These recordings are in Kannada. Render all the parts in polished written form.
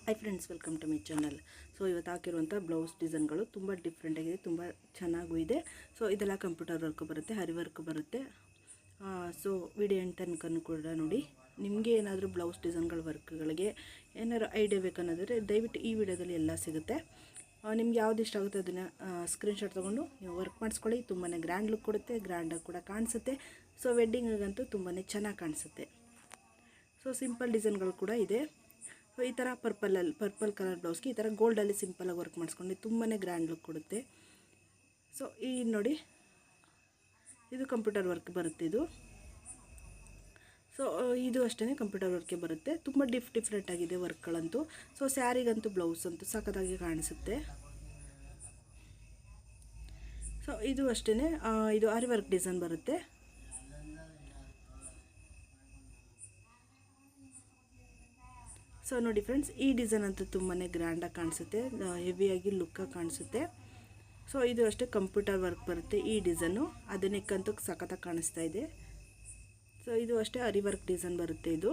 Hi friends, welcome to my channel. So ಇವತ್ತು ಹಾಕಿರುವಂಥ ಬ್ಲೌಸ್ ಡಿಸೈನ್ಗಳು ತುಂಬ ಡಿಫ್ರೆಂಟ್ ಆಗಿದೆ, ತುಂಬ ಚೆನ್ನಾಗೂ ಇದೆ. ಸೊ ಇದೆಲ್ಲ ಕಂಪ್ಯೂಟರ್ ವರ್ಕ್ ಬರುತ್ತೆ, ಹರಿ ವರ್ಕ್ ಬರುತ್ತೆ. ಸೊ ವಿಡಿಯೋ ಎಂಡ್ ತನಕನೂ ಕೂಡ ನೋಡಿ. ನಿಮಗೆ ಏನಾದರೂ ಬ್ಲೌಸ್ ಡಿಸೈನ್ಗಳ ವರ್ಕ್ಗಳಿಗೆ ಏನಾದರೂ ಐಡಿಯಾ ಬೇಕನ್ನೋದ್ರೆ ದಯವಿಟ್ಟು ಈ ವಿಡಿಯೋದಲ್ಲಿ ಎಲ್ಲ ಸಿಗುತ್ತೆ. ನಿಮ್ಗೆ ಯಾವ್ದು ಇಷ್ಟ ಆಗುತ್ತೆ ಅದನ್ನು ಸ್ಕ್ರೀನ್ಶಾಟ್ ತೊಗೊಂಡು ನೀವು ವರ್ಕ್ ಮಾಡಿಸ್ಕೊಳ್ಳಿ. ತುಂಬಾ ಗ್ರ್ಯಾಂಡ್ ಲುಕ್ ಕೊಡುತ್ತೆ, ಗ್ರ್ಯಾಂಡಾಗಿ ಕೂಡ ಕಾಣಿಸುತ್ತೆ. ಸೊ ವೆಡ್ಡಿಂಗಿಗಂತೂ ತುಂಬಾ ಚೆನ್ನಾಗಿ ಕಾಣಿಸುತ್ತೆ. ಸೊ ಸಿಂಪಲ್ ಡಿಸೈನ್ಗಳು ಕೂಡ ಇದೆ. ಸೊ ಈ ಥರ ಪರ್ಪಲ್ ಕಲರ್ ಬ್ಲೌಸ್ಗೆ ಈ ಥರ ಗೋಲ್ಡಲ್ಲಿ ಸಿಂಪಲಾಗಿ ವರ್ಕ್ ಮಾಡಿಸ್ಕೊಂಡು ತುಂಬಾ ಗ್ರ್ಯಾಂಡ್ ಲುಕ್ ಕೊಡುತ್ತೆ. ಸೊ ಈ ನೋಡಿ, ಇದು ಕಂಪ್ಯೂಟರ್ ವರ್ಕ್ ಬರುತ್ತೆ. ಇದು ಸೊ ಇದು ಅಷ್ಟೇ ಕಂಪ್ಯೂಟರ್ ವರ್ಕ್ಗೆ ಬರುತ್ತೆ. ತುಂಬ ಡಿಫ್ರೆಂಟ್ ಆಗಿದೆ ವರ್ಕ್ಗಳಂತೂ. ಸೊ ಸ್ಯಾರಿಗಂತೂ ಬ್ಲೌಸ್ ಅಂತೂ ಸಖತ್ತಾಗಿ ಕಾಣಿಸುತ್ತೆ. ಸೊ ಇದು ಅಷ್ಟೇ, ಇದು ಆರಿ ವರ್ಕ್ ಡಿಸೈನ್ ಬರುತ್ತೆ. ಸೊ ನೋಡಿ ಫ್ರೆಂಡ್ಸ್, ಈ ಡಿಸೈನ್ ಅಂತೂ ತುಂಬಾ ಗ್ರ್ಯಾಂಡಾಗಿ ಕಾಣಿಸುತ್ತೆ, ಹೆವಿಯಾಗಿ ಲುಕ್ಕಾಗಿ ಕಾಣಿಸುತ್ತೆ. ಸೊ ಇದು ಅಷ್ಟೇ ಕಂಪ್ಯೂಟರ್ ವರ್ಕ್ ಬರುತ್ತೆ. ಈ ಡಿಸೈನು ಅದನ್ನಕ್ಕಂತೂ ಸಖತ್ತಾಗಿ ಕಾಣಿಸ್ತಾ ಇದೆ. ಸೊ ಇದು ಅಷ್ಟೇ ಅರಿ ವರ್ಕ್ ಡಿಸೈನ್ ಬರುತ್ತೆ ಇದು.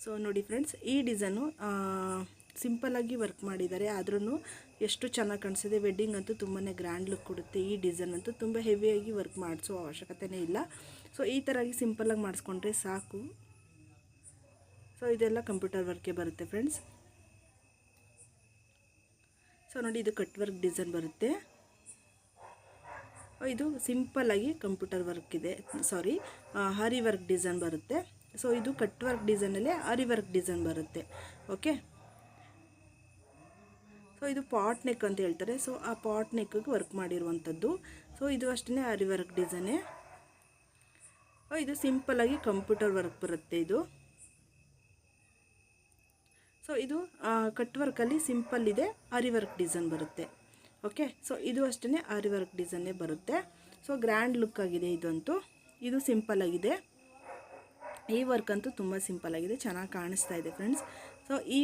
ಸೊ ನೋಡಿ ಫ್ರೆಂಡ್ಸ್, ಈ ಡಿಸೈನು ಸಿಂಪಲ್ಲಾಗಿ ವರ್ಕ್ ಮಾಡಿದ್ದಾರೆ, ಆದ್ರೂ ಎಷ್ಟು ಚೆನ್ನಾಗಿ ಕಾಣಿಸಿದೆ. ವೆಡ್ಡಿಂಗ್ ಅಂತೂ ತುಂಬಾ ಗ್ರ್ಯಾಂಡ್ ಲುಕ್ ಕೊಡುತ್ತೆ. ಈ ಡಿಸೈನ್ ಅಂತೂ ತುಂಬ ಹೆವಿಯಾಗಿ ವರ್ಕ್ ಮಾಡಿಸೋ ಅವಶ್ಯಕತೆಯೇ ಇಲ್ಲ. ಸೊ ಈ ಥರಾಗಿ ಸಿಂಪಲ್ಲಾಗಿ ಮಾಡಿಸ್ಕೊಂಡ್ರೆ ಸಾಕು. ಸೊ ಇದೆಲ್ಲ ಕಂಪ್ಯೂಟರ್ ವರ್ಕ್ಗೆ ಬರುತ್ತೆ ಫ್ರೆಂಡ್ಸ್. ಸೊ ನೋಡಿ, ಇದು ಕಟ್ ವರ್ಕ್ ಡಿಸೈನ್ ಬರುತ್ತೆ. ಇದು ಸಿಂಪಲ್ಲಾಗಿ ಕಂಪ್ಯೂಟರ್ ವರ್ಕ್ ಇದೆ, ಸಾರಿ ಹರಿ ವರ್ಕ್ ಡಿಸೈನ್ ಬರುತ್ತೆ. ಸೊ ಇದು ಕಟ್ ವರ್ಕ್ ಡಿಸೈನಲ್ಲೇ ಹರಿ ವರ್ಕ್ ಡಿಸೈನ್ ಬರುತ್ತೆ. ಓಕೆ. ಸೊ ಇದು ಪಾಟ್ ನೆಕ್ ಅಂತ ಹೇಳ್ತಾರೆ. ಸೊ ಆ ಪಾಟ್ ನೆಕ್ಗೆ ವರ್ಕ್ ಮಾಡಿರುವಂಥದ್ದು. ಸೊ ಇದು ಅಷ್ಟೇ ಹರಿ ವರ್ಕ್ ಡಿಸೈನೇ. ಇದು ಸಿಂಪಲ್ಲಾಗಿ ಕಂಪ್ಯೂಟರ್ ವರ್ಕ್ ಬರುತ್ತೆ ಇದು. ಸೊ ಇದು ಕಟ್ ವರ್ಕಲ್ಲಿ ಸಿಂಪಲ್ ಇದೆ, ಹರಿ ವರ್ಕ್ ಡಿಸೈನ್ ಬರುತ್ತೆ. ಓಕೆ. ಸೊ ಇದು ಅಷ್ಟೇ ಹರಿ ವರ್ಕ್ ಡಿಸೈನೇ ಬರುತ್ತೆ. ಸೊ ಗ್ರ್ಯಾಂಡ್ ಲುಕ್ ಆಗಿದೆ ಇದಂತೂ. ಇದು ಸಿಂಪಲ್ಲಾಗಿದೆ. ಈ ವರ್ಕ್ ಅಂತೂ ತುಂಬ ಸಿಂಪಲ್ಲಾಗಿದೆ, ಚೆನ್ನಾಗಿ ಕಾಣಿಸ್ತಾ ಇದೆ ಫ್ರೆಂಡ್ಸ್. ಸೊ ಈ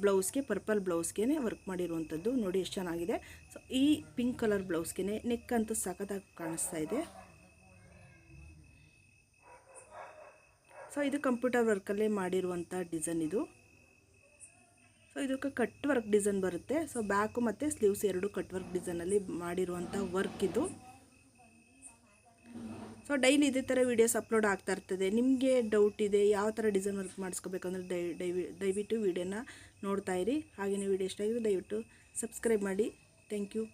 ಬ್ಲೌಸ್ಗೆ, ಪರ್ಪಲ್ ಬ್ಲೌಸ್ಗೆ ವರ್ಕ್ ಮಾಡಿರುವಂಥದ್ದು ನೋಡಿ ಎಷ್ಟು ಚೆನ್ನಾಗಿದೆ. ಸೊ ಈ ಪಿಂಕ್ ಕಲರ್ ಬ್ಲೌಸ್ಗೆ ನೆಕ್ ಅಂತೂ ಸಖತ್ತಾಗಿ ಕಾಣಿಸ್ತಾ ಇದೆ. ಸೊ ಇದು ಕಂಪ್ಯೂಟರ್ ವರ್ಕಲ್ಲೇ ಮಾಡಿರುವಂಥ ಡಿಸೈನ್ ಇದು. ಸೊ ಇದಕ್ಕೆ ಕಟ್ ವರ್ಕ್ ಡಿಸೈನ್ ಬರುತ್ತೆ. ಸೊ ಬ್ಯಾಕು ಮತ್ತು ಸ್ಲೀವ್ಸ್ ಎರಡು ಕಟ್ ವರ್ಕ್ ಡಿಸೈನಲ್ಲಿ ಮಾಡಿರುವಂಥ ವರ್ಕ್ ಇದು. ಸೊ ಡೈಲಿ ಇದೇ ಥರ ವೀಡಿಯೋಸ್ ಅಪ್ಲೋಡ್ ಆಗ್ತಾ ಇರ್ತದೆ. ನಿಮಗೆ ಡೌಟ್ ಇದೆ ಯಾವ ಥರ ಡಿಸೈನ್ ವರ್ಕ್ ಮಾಡಿಸ್ಕೋಬೇಕಂದ್ರೆ ದಯವಿಟ್ಟು ವೀಡಿಯೋನ ನೋಡ್ತಾ ಇರಿ. ಹಾಗೆಯೇ ವೀಡಿಯೋ ಇಷ್ಟ ಆಗಿದ್ರೆ ದಯವಿಟ್ಟು ಸಬ್ಸ್ಕ್ರೈಬ್ ಮಾಡಿ. Thank you.